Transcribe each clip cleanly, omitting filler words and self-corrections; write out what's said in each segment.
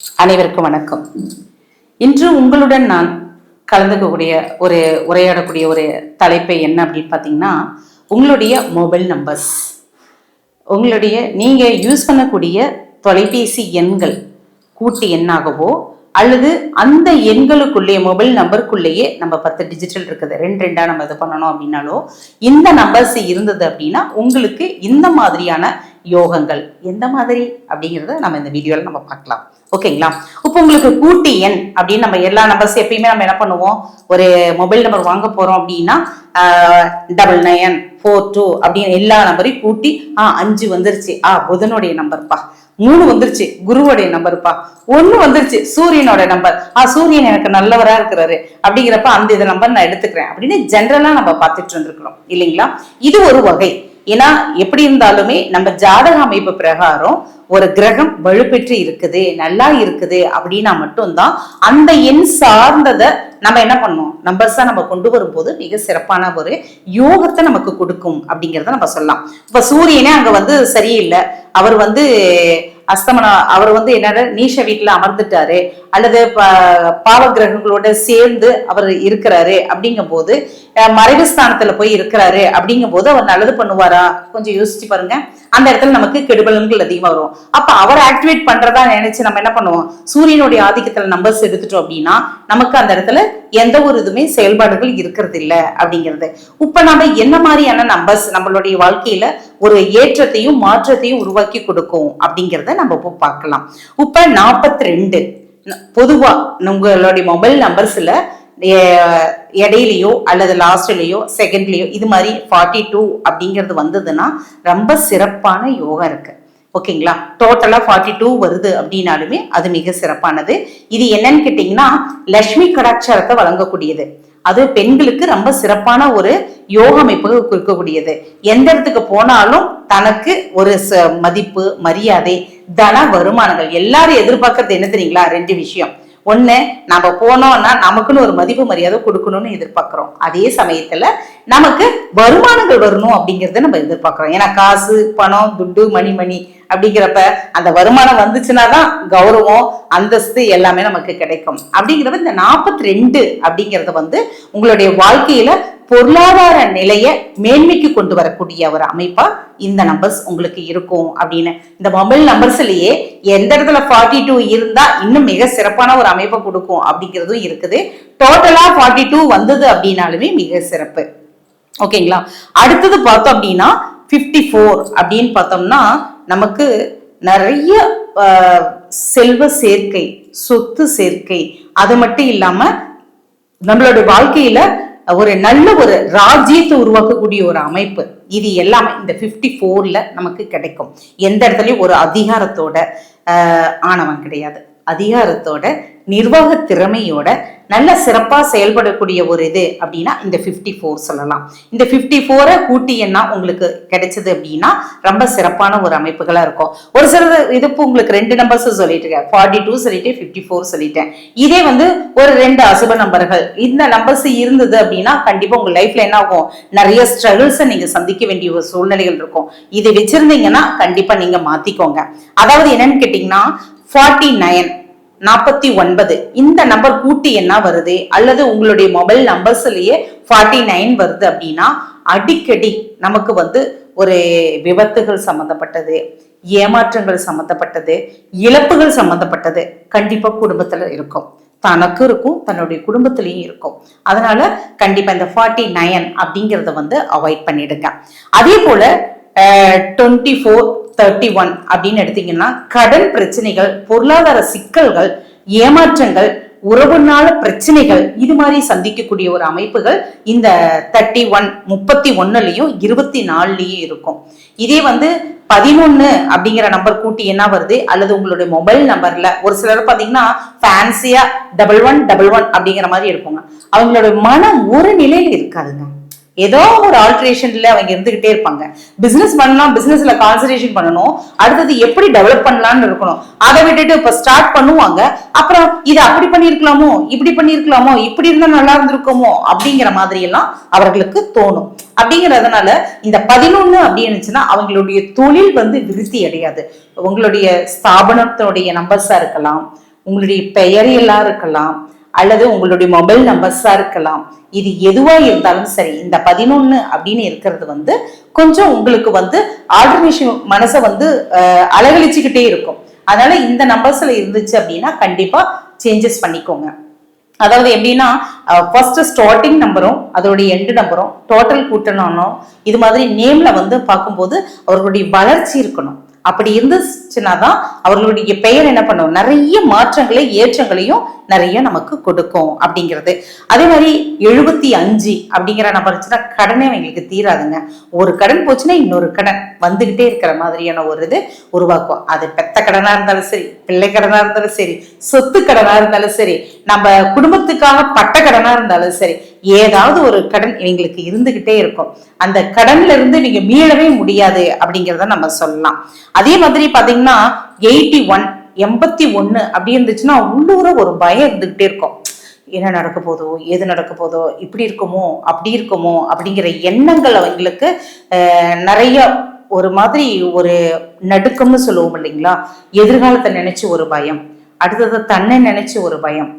அனைவருக்கும் வணக்கம். இன்று உங்களுடன் நான் கலந்துக்கக்கூடிய உரையாடக்கூடிய ஒரு தலைப்பு என்ன அப்படின்னு பார்த்தீங்கன்னா, உங்களுடைய மொபைல் நம்பர்ஸ், நீங்க யூஸ் பண்ணக்கூடிய தொலைபேசி எண்கள் கூட்டு எண்ணாகவோ அல்லது அந்த எண்களுக்குள்ளேயே மொபைல் நம்பருக்குள்ளேயே நம்ம 10 டிஜிட்டல் இருக்குது, ரெண்டா நம்ம இது பண்ணணும் அப்படின்னாலோ இந்த நம்பர்ஸ் இருந்தது அப்படின்னா உங்களுக்கு இந்த மாதிரியான யோகங்கள் எந்த மாதிரி அப்படிங்கிறத நம்ம இந்த வீடியோல நம்ம பார்க்கலாம். ஓகேங்களா? இப்போ உங்களுக்கு கூட்டு எண் அப்படின்னு நம்ம எல்லா நம்பர்ஸ் எப்பயுமே நம்ம என்ன பண்ணுவோம், ஒரு மொபைல் நம்பர் வாங்க போறோம் அப்படின்னா 9942 அப்படின்னு எல்லா நம்பரையும் கூட்டி 5 வந்துருச்சு, புதனுடைய நம்பர்ப்பா, 3 வந்துருச்சு குருவுடைய நம்பர்ப்பா, 1 வந்துருச்சு சூரியனோட நம்பர், சூரியன் எனக்கு நல்லவரா இருக்கிறாரு அப்படிங்கிறப்ப அந்த இதை நம்பர் நான் எடுத்துக்கிறேன் அப்படின்னு ஜென்ரலா நம்ம பார்த்துட்டு இருந்திருக்கிறோம் இல்லைங்களா? இது ஒரு வகை. ஏன்னா எப்படி இருந்தாலுமே நம்ம ஜாதக அமைப்பு பிரகாரம் ஒரு கிரகம் வலுப்பெற்று இருக்குது, நல்லா இருக்குது அப்படின்னா மட்டும்தான் அந்த எண் சார்ந்ததை நம்ம என்ன பண்ணோம், நம்பர்ஸா நம்ம கொண்டு வரும்போது மிக சிறப்பான ஒரு யோகத்தை நமக்கு கொடுக்கும் அப்படிங்கிறத நம்ம சொல்லலாம். இப்ப சூரியனே அங்க சரியில்லை, அவர் அஸ்தமனம், அவர் என்னோட நீஷ வீட்டுல அமர்ந்துட்டாரு அல்லது பாவ கிரகங்களோட சேர்ந்து அவர் இருக்கிறாரு அப்படிங்கும் போது, மறைவு ஸ்தானத்துல போய் இருக்கிறாரு அப்படிங்கும் போது அவர் நல்லது பண்ணுவாரா? கொஞ்சம் யோசிச்சு பாருங்க. அந்த இடத்துல நமக்கு கெடுபலன்கள் அதிகமா வரும். அப்ப அவர் ஆக்டிவேட் பண்றதா நினைச்சு நம்ம என்ன பண்ணுவோம், சூரியனுடைய ஆதிக்கத்துல நம்பர்ஸ் எடுத்துட்டோம் அப்படின்னா நமக்கு அந்த இடத்துல எந்த ஒரு இதுவுமே செயல்பாடுகள் இருக்கிறது இல்லை அப்படிங்கிறது. இப்ப நம்ம என்ன மாதிரியான நம்பர்ஸ் நம்மளுடைய வாழ்க்கையில ஒரு ஏற்றத்தையும் மாற்றத்தையும் உருவாக்கி கொடுக்கும் அப்படிங்கிறத நம்ம பார்க்கலாம். இப்ப 42 பொதுவா உங்களுடைய மொபைல் நம்பர்ஸ்ல இடையிலையோ அல்லது லாஸ்ட்லயோ செகண்ட்லயோ இது மாதிரி 42 அப்படிங்கிறது வந்ததுன்னா ரொம்ப சிறப்பான யோகம் இருக்கு. ஓகேங்களா? டோட்டலா 42 வருது அப்படின்னாலுமே அது மிக சிறப்பானது. இது என்னன்னு கேட்டீங்கன்னா லட்சுமி கடாட்சரத்தை வழங்கக்கூடியது. அது பெண்களுக்கு ரொம்ப சிறப்பான ஒரு யோக அமைப்பு இருக்கக்கூடியது. எந்த இடத்துக்கு போனாலும் தனக்கு ஒரு மதிப்பு, மரியாதை, தன வருமானங்கள் எல்லாரும் எதிர்பார்க்கறது என்ன தெரியுங்களா? 2 விஷயம். ஒண்ணு, நம்ம போனோம்னா நமக்குன்னு ஒரு மதிப்பு மரியாதை கொடுக்கணும்னு எதிர்பார்க்கிறோம். அதே சமயத்துல நமக்கு வருமானங்கள் வரணும் அப்படிங்கறத நம்ம எதிர்பார்க்கிறோம். ஏன்னா காசு, பணம், துட்டு, மணி அப்படிங்கிறப்ப அந்த வருமானம் வந்துச்சுன்னாதான் கௌரவம், அந்தஸ்து எல்லாமே நமக்கு கிடைக்கும். அப்படிங்கிறப்ப இந்த 42 அப்படிங்கறது உங்களுடைய வாழ்க்கையில பொருளாதார நிலைய மேன்மைக்கு கொண்டு வரக்கூடிய ஒரு அமைப்பா இந்த நம்பர்ஸ் உங்களுக்கு இருக்கும் அப்படின்னு. இந்த மொபைல் நம்பர்ஸ்லயே எந்த இடத்துல 42 இருந்தா இன்னும் மிக சிறப்பான ஒரு அமைப்பை கொடுக்கும் அப்படிங்கிறதும் இருக்குது. டோட்டலா 42 வந்தது அப்படின்னாலுமே மிக சிறப்பு. ஓகேங்களா? அடுத்தது பார்த்தோம் அப்படின்னா 54 அப்படின்னு பார்த்தோம்னா நமக்கு நிறைய செல்வ சேர்க்கை, சொத்து சேர்க்கை, அது மட்டும் இல்லாம நம்மளுடைய வாழ்க்கையில ஒரு நல்ல ஒரு ராஜ்யத்தை உருவாக்கக்கூடிய ஒரு அமைப்பு. இது எல்லாமே இந்த 54ல நமக்கு கிடைக்கும். எந்த இடத்துலயும் ஒரு அதிகாரத்தோட ஆணவம் கிடையாது, அதிகாரத்தோட நிர்வாக திறமையோட நல்ல சிறப்பா செயல்படக்கூடிய ஒரு இது அப்படின்னா இந்த 54 சொல்லலாம். இந்த 54 கூட்டி எண்ணா உங்களுக்கு கிடைச்சது அப்படின்னா ரொம்ப சிறப்பான ஒரு அமைப்புகளா இருக்கும். ஒரு சில இதுப்பு உங்களுக்கு 2 நம்பர்ஸ் சொல்லிட்டு 42 சொல்லிட்டு 54 சொல்லிட்டேன். இதே ஒரு 2 அசுப நம்பர்கள் இந்த நம்பர்ஸ் இருந்தது அப்படின்னா கண்டிப்பா உங்க லைஃப்ல என்ன ஆகும், நிறைய ஸ்ட்ரகிள்ஸை நீங்க சந்திக்க வேண்டிய ஒரு சூழ்நிலைகள் இருக்கும். இது வச்சிருந்தீங்கன்னா கண்டிப்பா நீங்க மாத்திக்கோங்க. அதாவது என்னன்னு கேட்டீங்கன்னா 49 இந்த நம்பர் கூட்டி என்ன வருது அல்லது உங்களுடைய மொபைல் நம்பர்ஸ்லயே 49 வருது அப்படின்னா அடிக்கடி நமக்கு ஒரு விபத்துகள் சம்பந்தப்பட்டது, ஏமாற்றங்கள் சம்பந்தப்பட்டது, இழப்புகள் சம்பந்தப்பட்டது கண்டிப்பா குடும்பத்துல இருக்கும். தனக்கு இருக்கும், தன்னுடைய குடும்பத்திலையும் இருக்கும். அதனால கண்டிப்பா இந்த 49 அப்படிங்கறத அவாய்ட் பண்ணிடுங்க. அதே போல 24 31 அப்படின்னு எடுத்தீங்கன்னா கடன் பிரச்சனைகள், பொருளாதார சிக்கல்கள், ஏமாற்றங்கள், உறவுனால பிரச்சனைகள் இது மாதிரி சந்திக்கக்கூடிய ஒரு அமைப்புகள் இந்த 31 31லயும் 24லயும் இருக்கும். இதே 11 அப்படிங்கிற நம்பர் கூட்டி என்ன வருது அல்லது உங்களுடைய மொபைல் நம்பர்ல ஒரு சிலர் பாத்தீங்கன்னா ஃபேன்சியா 1111 அப்படிங்கிற மாதிரி இருப்பாங்க. அவங்களோட மனம் ஒரு நிலையில இருக்காதுங்க. ஏதோ ஒரு ஆல்ட்ரேஷன்ல அவங்க இருந்துகிட்டே இருப்பாங்க. பிசினஸ் பண்ணலாம், பிசினஸ்ல கான்சன்ட்ரேஷன் பண்ணணும், அடுத்தது எப்படி டெவலப் பண்ணலாம்னு இருக்கணும். அதை விட்டுட்டு இப்ப ஸ்டார்ட் பண்ணுவாங்க, அப்புறம் இது அப்படி பண்ணிருக்கலாமோ, இப்படி பண்ணிருக்கலாமோ, இப்படி இருந்தா நல்லா இருந்திருக்குமோ அப்படிங்கிற மாதிரி எல்லாம் அவர்களுக்கு தோணும். அப்படிங்கறதுனால இந்த 11 அப்படின்னுச்சுன்னா அவங்களுடைய தொழில் விருத்தி அடையாது. உங்களுடைய ஸ்தாபனத்தினுடைய நம்பர்ஸா இருக்கலாம், உங்களுடைய பெயரியலா இருக்கலாம், அல்லது உங்களுடைய மொபைல் நம்பர்ஸா இருக்கலாம். இது எதுவா இருந்தாலும் சரி, இந்த 11 அப்படின்னு இருக்கிறது வந்து கொஞ்சம் உங்களுக்கு வந்து ஆல்டர்னேஷன் மனசை வந்து அலகழிச்சுக்கிட்டே இருக்கும். அதனால இந்த நம்பர்ஸ்ல இருந்துச்சு அப்படின்னா கண்டிப்பா சேஞ்சஸ் பண்ணிக்கோங்க. அதாவது எப்படின்னா ஃபர்ஸ்ட் ஸ்டார்டிங் நம்பரும் அதோடைய எண்டு நம்பரும் டோட்டல் கூட்டணும். இது மாதிரி நேம்ல வந்து பார்க்கும்போது அவர்களுடைய வளர்ச்சி இருக்கணும். அப்படி இருந்துச்சுன்னா தான் அவர்களுடைய பெயர் என்ன பண்ணும், நிறைய மாற்றங்களை ஏற்றங்களையும் நிறைய நமக்கு கொடுக்கும் அப்படிங்கிறது. அதே மாதிரி 75 அப்படிங்கிற நம்பர் இருந்துச்சுன்னா கடனே எங்களுக்கு தீராதுங்க. ஒரு கடன் போச்சுன்னா இன்னொரு கடன் வந்துகிட்டே இருக்கிற மாதிரியான ஒரு இது உருவாக்கும். அது பெத்த கடனா இருந்தாலும் சரி, பிள்ளை கடனா இருந்தாலும் சரி, சொத்து கடனா இருந்தாலும் சரி, நம்ம குடும்பத்துக்காக பட்ட கடனா இருந்தாலும் சரி, ஏதாவது ஒரு கடன் இவங்களுக்கு இருந்துகிட்டே இருக்கும். அந்த கடன்ல இருந்து நீங்க மீளவே முடியாது அப்படிங்கிறத நம்ம சொல்லலாம். அதே மாதிரி பாத்தீங்கன்னா 81 அப்படி இருந்துச்சுன்னா உள்ளூர ஒரு பயம் இருந்துகிட்டே இருக்கும். என்ன நடக்க போதோ, எது நடக்க போதோ, இப்படி இருக்குமோ அப்படி இருக்குமோ அப்படிங்கிற எண்ணங்கள் அவங்களுக்கு நிறைய ஒரு மாதிரி ஒரு நடுக்கம்னு சொல்லுவோம் இல்லைங்களா. எதிர்காலத்தை நினைச்சு ஒரு பயம், அடுத்தது தன்னை நினைச்சு ஒரு பயம்,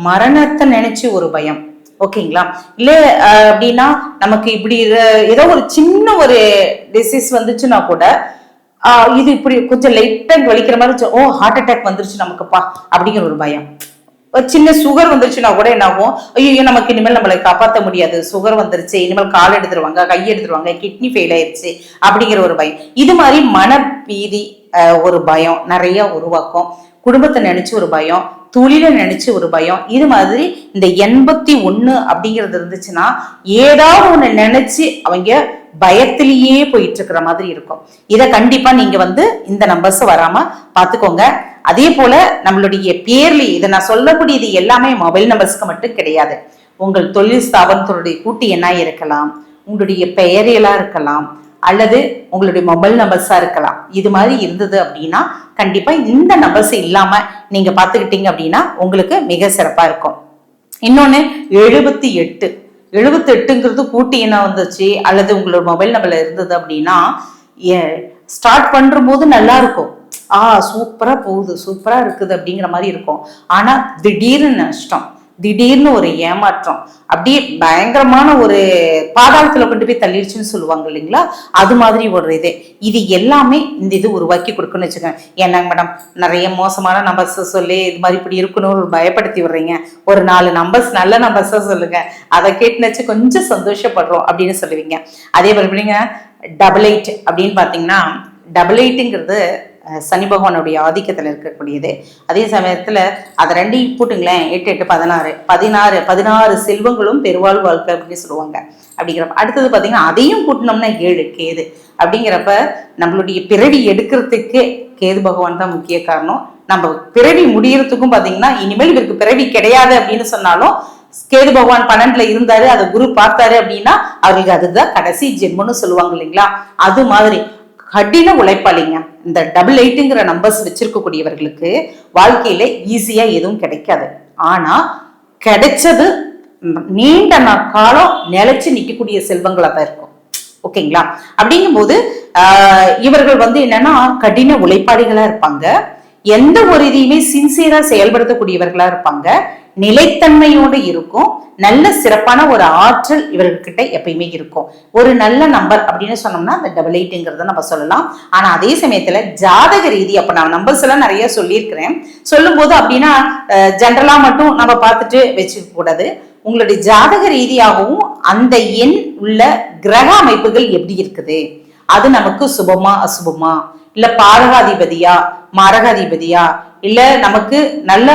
மரணத்தை நினைச்சு ஒரு பயம். ஓகேங்களா. இல்ல அப்படின்னா நமக்கு இப்படி ஏதோ ஒரு சின்ன ஒரு டிசீஸ் வந்துச்சுன்னா கூட இது இப்படி கொஞ்சம் லைட்டா வலிக்கிற மாதிரி, ஓ ஹார்ட் அட்டாக் வந்துருச்சு நமக்குப்பா அப்படிங்கிற ஒரு பயம். சின்ன சுகர் வந்துருச்சுன்னா கூட என்ன ஆகும், ஐயோ நமக்கு இனிமேல் நம்மளை காப்பாற்ற முடியாது, சுகர் வந்துருச்சு, இனிமேல் கால் எடுத்துருவாங்க, கை எடுத்துருவாங்க, கிட்னி ஃபெயில் ஆயிடுச்சு அப்படிங்கிற ஒரு பயம். இது மாதிரி மனப்பீதி ஒரு பயம் நிறைய உருவாக்கும். குடும்பத்தை நினைச்சு ஒரு பயம், தொழிலை நினைச்சு ஒரு பயம். இது மாதிரி இந்த 81 அப்படிங்கிறது இருந்துச்சுன்னா ஏதாவது ஒண்ணு நினைச்சு அவங்க பயத்திலேயே போயிட்டு இருக்கிற மாதிரி இருக்கும். இதை கண்டிப்பா நீங்க வந்து இந்த நம்பர்ஸ் வராம பாத்துக்கோங்க. அதே போல நம்மளுடைய பேர்ல இதை நான் சொல்லக்கூடியது எல்லாமே மொபைல் நம்பர்ஸ்க்கு மட்டும் கிடையாது. உங்கள் தொழில் ஸ்தாபனத்தினுடைய கூட்டு எண்ணா இருக்கலாம், உங்களுடைய பெயரியலா இருக்கலாம், அல்லது உங்களுடைய மொபைல் நம்பர்ஸா இருக்கலாம். இது மாதிரி இருந்தது அப்படின்னா கண்டிப்பா இந்த நம்பர்ஸ் இல்லாம நீங்க பாத்துக்கிட்டீங்க அப்படின்னா உங்களுக்கு மிக சிறப்பா இருக்கும். இன்னொன்னு 78 கூட்டி என்ன வந்துச்சு, அல்லது உங்களோட மொபைல் நம்பர்ல இருந்தது அப்படின்னா ஸ்டார்ட் பண்ற போது நல்லா இருக்கும், சூப்பரா போகுது, சூப்பரா இருக்குது அப்படிங்கிற மாதிரி இருக்கும். ஆனா திடீர்னு நஷ்டம், திடீர்னு ஒரு ஏமாற்றம், அப்படியே பயங்கரமான ஒரு பாதாளத்துல கொண்டு போய் தள்ளிடுச்சுன்னு சொல்லுவாங்க இல்லைங்களா. அது மாதிரி ஒரு இது எல்லாமே இந்த இது உருவாக்கி கொடுக்குன்னு வச்சுக்கோங்க. என்னங்க மேடம் நிறைய மோசமான நம்பர்ஸ் சொல்லி இது மாதிரி இப்படி இருக்கணும்னு பயப்படுத்தி விடுறீங்க, ஒரு 4 நம்பர்ஸ் நல்ல நம்பர்ஸா சொல்லுங்க, அதை கேட்டுனுச்சு கொஞ்சம் சந்தோஷப்படுறோம் அப்படின்னு சொல்லுவீங்க. அதே மாதிரி 88 அப்படின்னு பாத்தீங்கன்னா 88ங்கிறது சனி பகவானுடைய ஆதிக்கத்துல இருக்கக்கூடியது. அதே சமயத்துல அதை ரெண்டையும் போட்டுங்களேன், 8 8 16 செல்வங்களும் பெருவாழ் வாழ்க்கை அப்படின்னு சொல்லுவாங்க. அப்படிங்கிறப்ப அடுத்தது பாத்தீங்கன்னா அதையும் கூட்டினோம்னா 7 கேது. அப்படிங்கிறப்ப நம்மளுடைய பிறவி எடுக்கிறதுக்கு கேது பகவான் தான் முக்கிய காரணம். நம்ம பிறவி முடியறதுக்கும் பாத்தீங்கன்னா இனிமேல் இவருக்கு பிறவி கிடையாது அப்படின்னு சொன்னாலும் கேது பகவான் 12ல இருந்தாரு, அதை குரு பார்த்தாரு அப்படின்னா அவருக்கு அதுதான் கடைசி ஜென்மம்னு சொல்லுவாங்க இல்லைங்களா. அது மாதிரி கடின உழைப்பாளிங்க. இந்த 88ங்கிற நம்பர்ஸ் வச்சிருக்கக்கூடியவர்களுக்கு வாழ்க்கையில ஈஸியா எதுவும் கிடைக்காது. ஆனா கிடைச்சது நீண்ட காலம் நிலைச்சு நிக்கக்கூடிய செல்வங்களா தான் இருக்கும். ஓகேங்களா. அப்படிங்கும் போது இவர்கள் வந்து என்னன்னா கடின உழைப்பாளிகளா இருப்பாங்க, எந்த ஒரு இதையுமே சின்சியரா செயல்படுத்தக்கூடியவர்களா இருப்பாங்க, நிலைத்தன்மையோடு இருக்கும், நல்ல சிறப்பான ஒரு ஆற்றல் இவர்கிட்ட எப்பயுமே இருக்கும். ஒரு நல்ல நம்பர் அப்படின்னு சொன்னோம்னா அந்த 88ங்கிறத நம்ம சொல்லலாம். ஆனா அதே சமயத்துல ஜாதக ரீதி, அப்ப நான் நம்பர்ஸ் எல்லாம் நிறைய சொல்லியிருக்கிறேன், சொல்லும் போது அப்படின்னா ஜென்ரலா மட்டும் நம்ம பார்த்துட்டு வச்சுக்க கூடாது. உங்களுடைய ஜாதக ரீதியாகவும் அந்த எண் உள்ள கிரக அமைப்புகள் எப்படி இருக்குது, அது நமக்கு சுபமா அசுபமா, இல்ல பாரகாதிபதியா மரகாதிபதியா, இல்ல நமக்கு நல்ல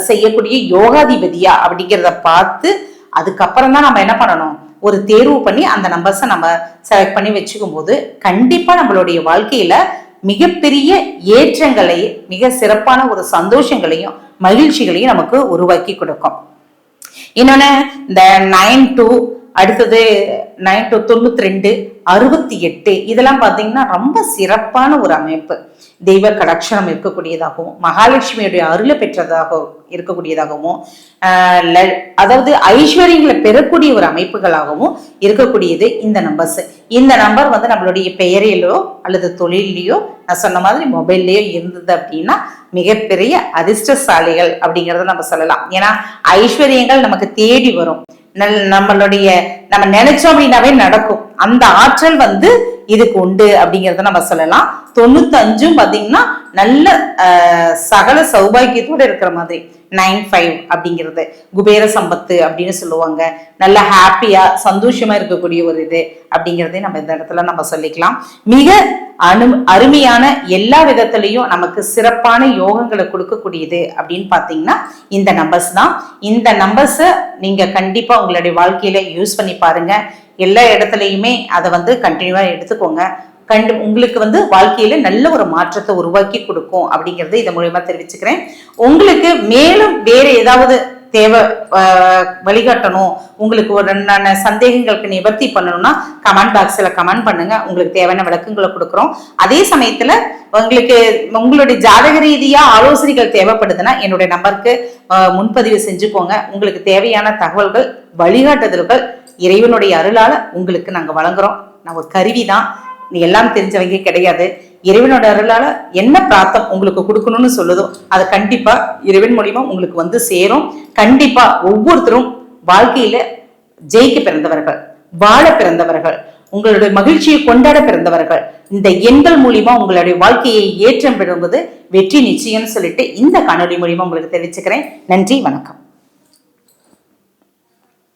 செய்யக்கூடிய யோகாதிபதியா அப்படிங்கிறத பார்த்து அதுக்கப்புறம் தான் நம்ம என்ன பண்ணணும், ஒரு தேர்வு பண்ணி அந்த நம்பர்ஸை நம்ம செலக்ட் பண்ணி வச்சுக்கும் போது கண்டிப்பா நம்மளுடைய வாழ்க்கையில மிகப்பெரிய ஏற்றங்களை, மிக சிறப்பான ஒரு சந்தோஷங்களையும் மகிழ்ச்சிகளையும் நமக்கு உருவாக்கி கொடுக்கும். இன்னொன்னு இந்த 92 அடுத்தது 92 68 இதெல்லாம் பாத்தீங்கன்னா ரொம்ப சிறப்பான ஒரு அமைப்பு. தெய்வ கடாட்சணம் இருக்கக்கூடியதாகவும் மகாலட்சுமியுடைய அருளை பெற்றதாகவும் இருக்கக்கூடியதாகவும் அதாவது ஐஸ்வர்யங்களை பெறக்கூடிய ஒரு அமைப்புகளாகவும் இருக்கக்கூடியது இந்த நம்பர்ஸ். இந்த நம்பர் வந்து நம்மளுடைய பெயரிலோ அல்லது தொழிலையோ நான் சொன்ன மாதிரி மொபைல்லயோ இருந்தது அப்படின்னா மிகப்பெரிய அதிர்ஷ்டசாலிகள் அப்படிங்கறத நம்ம சொல்லலாம். ஏன்னா ஐஸ்வர்யங்கள் நமக்கு தேடி வரும். நம்மளுடைய நம்ம நினைச்சோம் அப்படின்னாவே நடக்கும். அந்த ஆற்றல் வந்து இதுக்கு உண்டு அப்படிங்கறத நம்ம சொல்லலாம். 95 பாத்தீங்கன்னா நல்ல சகல சௌபாகியத்தோட இருக்கிற மாதிரி 95 அப்படிங்கிறது குபேர சம்பத்து அப்படின்னு சொல்லுவாங்க. நல்ல ஹாப்பியா சந்தோஷமா இருக்கக்கூடிய ஒரு இது அப்படிங்கறதே நம்ம இந்த இடத்துல நம்ம சொல்லிக்கலாம். மிக அருமையான எல்லா விதத்திலையும் நமக்கு சிறப்பான யோகங்களை கொடுக்கக்கூடியது அப்படின்னு பாத்தீங்கன்னா இந்த நம்பர்ஸ் தான். இந்த நம்பர்ஸ் நீங்க கண்டிப்பா உங்களுடைய வாழ்க்கையில யூஸ் பண்ணி பாருங்க. எல்லா இடத்துலயுமே அதை வந்து கண்டினியூவா எடுத்துக்கோங்க. உங்களுக்கு வந்து வாழ்க்கையில நல்ல ஒரு மாற்றத்தை உருவாக்கி கொடுக்கும் அப்படிங்கறது இது மூலமா தெரிவிச்சுக்கிறேன். உங்களுக்கு மேலும் வேற ஏதாவது தேவை வழிகாட்டணும், உங்களுக்கு ஒரு சந்தேகங்களுக்கு நிவர்த்தி பண்ணணும்னா கமெண்ட் பாக்ஸ்ல கமெண்ட் பண்ணுங்க. உங்களுக்கு தேவையான விளக்கங்களை கொடுக்குறோம். அதே சமயத்துல உங்களுக்கு உங்களுடைய ஜாதக ரீதியா ஆலோசனைகள் தேவைப்படுதுன்னா என்னுடைய நம்பருக்கு முன்பதிவு செஞ்சுக்கோங்க. உங்களுக்கு தேவையான தகவல்கள் வழிகாட்டுதல்கள் இறைவனுடைய அருளால உங்களுக்கு நாங்க வழங்குறோம். நான் ஒரு கருவிதான், நீ எல்லாம் தெரிஞ்சவங்க கிடையாது. இறைவனோட அருளால என்ன பிரார்த்தம் உங்களுக்கு கொடுக்கணும்னு சொல்லுதோ அதை கண்டிப்பா இறைவன் மூலியமா உங்களுக்கு வந்து சேரும். கண்டிப்பா ஒவ்வொருத்தரும் வாழ்க்கையில ஜெயிக்க பிறந்தவர்கள், வாழ பிறந்தவர்கள், உங்களுடைய மகிழ்ச்சியை கொண்டாட பிறந்தவர்கள். இந்த எண்கள் மூலியமா உங்களுடைய வாழ்க்கையை ஏற்றம் பெறுவது வெற்றி நிச்சயம்னு சொல்லிட்டு இந்த காணொலி மூலியமா உங்களுக்கு தெரிவிச்சுக்கிறேன். நன்றி, வணக்கம்.